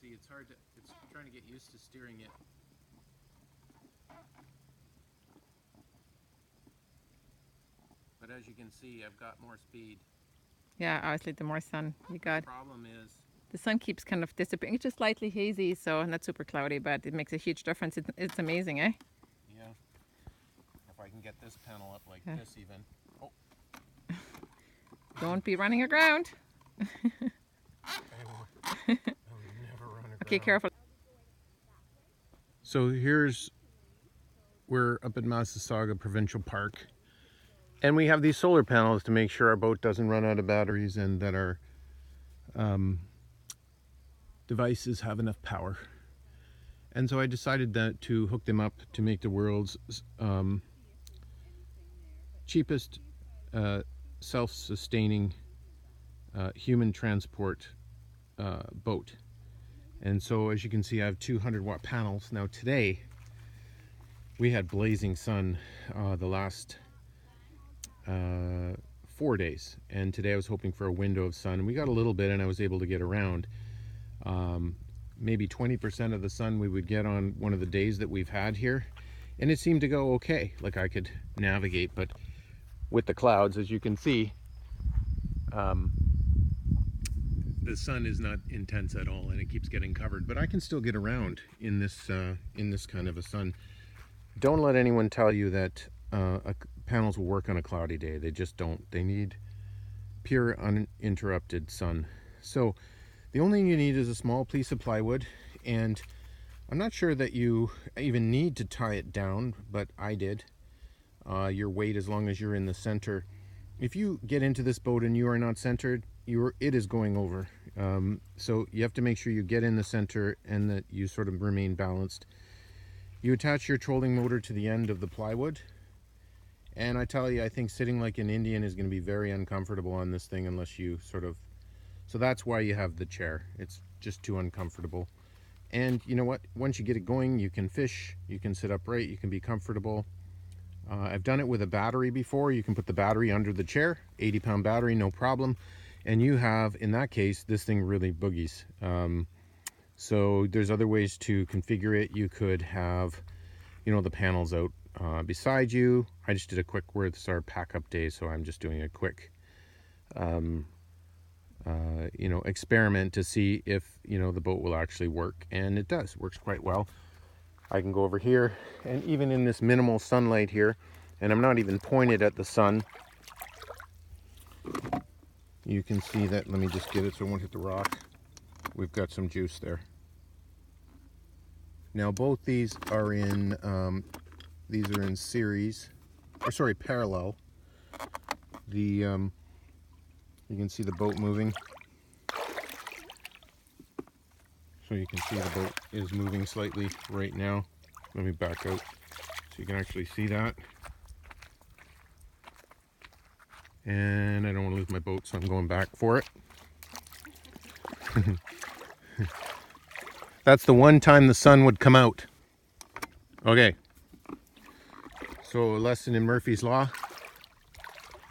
see, it's hard to, it's trying to get used to steering it. But as you can see, I've got more speed. Yeah, obviously the more sun you got. The problem is, The sun keeps kind of disappearing. It's just slightly hazy, so not super cloudy, but it makes a huge difference. It's amazing, eh? yeah, if I can get this panel up like Yeah. this even. Oh, Don't be running aground. I would never run aground. Okay, careful. So we're up at Massasauga Provincial Park, and we have these solar panels to make sure our boat doesn't run out of batteries and that our devices have enough power. And so I decided to hook them up to make the world's cheapest self-sustaining human transport boat. And so as you can see, I have 200-watt panels. Now today we had blazing sun the last 4 days, and today I was hoping for a window of sun, and we got a little bit and I was able to get around. Maybe 20% of the sun we would get on one of the days that we've had here, and it seemed to go okay. Like I could navigate, but with the clouds, as you can see, the sun is not intense at all, and it keeps getting covered. But I can still get around in this kind of a sun. Don't let anyone tell you that panels will work on a cloudy day. They just don't. They need pure uninterrupted sun. So the only thing you need is a small piece of plywood, and I'm not sure that you even need to tie it down, but I did. Your weight, as long as you're in the center. If you get into this boat and you are not centered, it is going over. So you have to make sure you get in the center and that you sort of remain balanced. You attach your trolling motor to the end of the plywood, and I tell you, I think sitting like an Indian is going to be very uncomfortable on this thing unless you sort of... So that's why you have the chair. It's just too uncomfortable. And you know what? Once you get it going, you can fish, you can sit upright, you can be comfortable. I've done it with a battery before. You can put the battery under the chair, 80-pound battery, no problem. And you have, in that case, this thing really boogies. So there's other ways to configure it. You could have, you know, the panels out beside you. I just did a quick, it's our pack-up day, so I'm just doing a quick, you know, experiment to see if, you know, the boat will actually work. And it does, works quite well. I can go over here, and even in this minimal sunlight here, and I'm not even pointed at the sun, you can see that. Let me just get it so it won't hit the rock. We've got some juice there. Now both these are in series, or sorry, parallel. You can see the boat moving. So you can see the boat is moving slightly right now. Let me back out so you can actually see that. And I don't want to lose my boat, so I'm going back for it. That's the one time the sun would come out. Okay. So a lesson in Murphy's Law.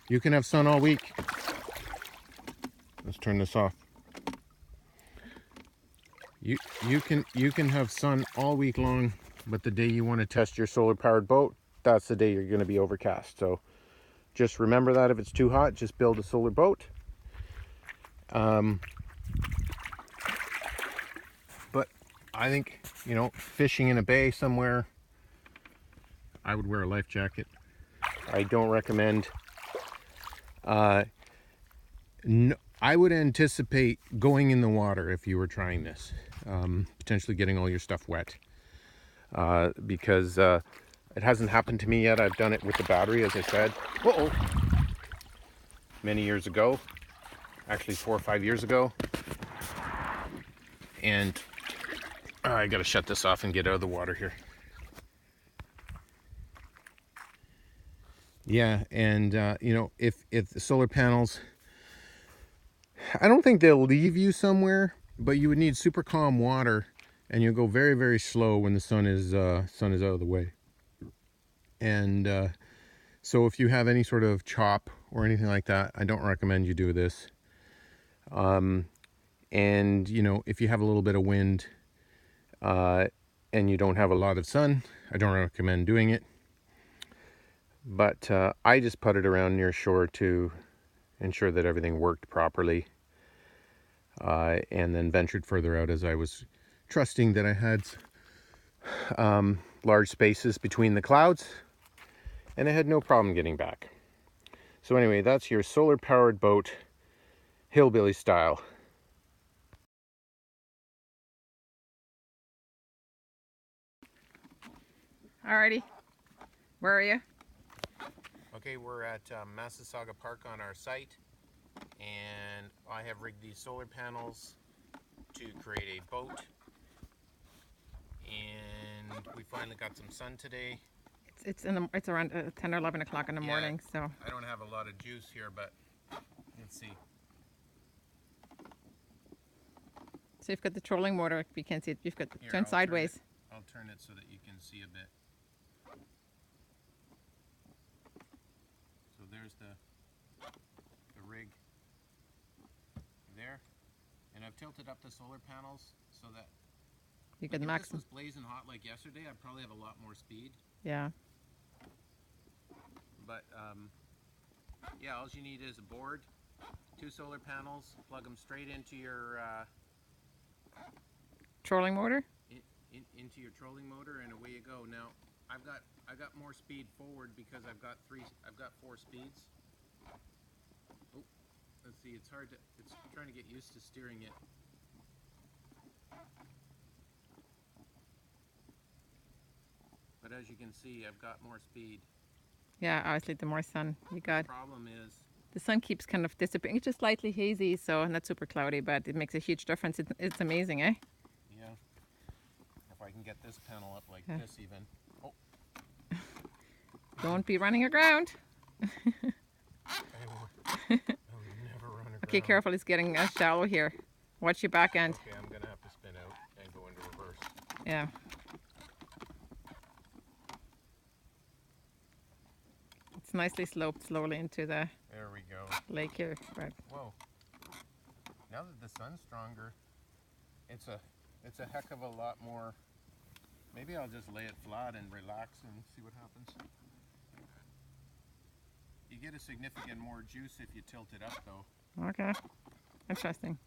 You can have sun all week. Let's turn this off. You can have sun all week long, but the day you want to test your solar powered boat, that's the day you're going to be overcast. So just remember that if it's too hot, just build a solar boat. But I think, you know, fishing in a bay somewhere, I would wear a life jacket. I don't recommend. No, I would anticipate going in the water if you were trying this, potentially getting all your stuff wet, because it hasn't happened to me yet. I've done it with the battery, as I said. Uh-oh. Many years ago, actually 4 or 5 years ago, and I gotta shut this off and get out of the water here. Yeah, and you know, if the solar panels, I don't think they'll leave you somewhere, but you would need super calm water, and you'll go very, very slow when the sun is out of the way. And so if you have any sort of chop or anything like that, I don't recommend you do this. And you know, if you have a little bit of wind and you don't have a lot of sun, I don't recommend doing it. But I just put it around near shore to ensure that everything worked properly, and then ventured further out as I was trusting that I had large spaces between the clouds, and I had no problem getting back. So anyway, that's your solar powered boat, hillbilly style. Alrighty, where are you? Okay, we're at Massasauga Park on our site, and I have rigged these solar panels to create a boat, and we finally got some sun today. It's around 10 or 11 o'clock in the morning, so I don't have a lot of juice here, but let's see. so you've got the trolling motor. If you can't see it, you've got Here, turn sideways. I'll turn it so that you can see a bit. So there's the rig there, and I've tilted up the solar panels so that You like could if max this was blazing hot like yesterday, I'd probably have a lot more speed. Yeah. But yeah, all you need is a board, 2 solar panels, plug them straight into your Trolling motor? into your trolling motor, and away you go. Now I've got more speed forward because I've got 4 speeds. Oh, let's see, it's trying to get used to steering it. But as you can see, I've got more speed. Yeah, obviously the more sun you got. The problem is The sun keeps kind of disappearing. It's just slightly hazy, so not super cloudy, but it makes a huge difference. It's amazing, eh? yeah, if I can get this panel up like Yeah. this even. Oh, Don't be running aground. I would never run aground. Okay, careful. It's getting shallow here. Watch your back end. Okay, I'm gonna have to spin out and go into reverse. Yeah. It's nicely sloped slowly into the There we go. lake here. Right. Whoa. Now that the sun's stronger, it's a heck of a lot more. Maybe I'll just lay it flat and relax and see what happens. You get a significant more juice if you tilt it up though. Okay. Interesting.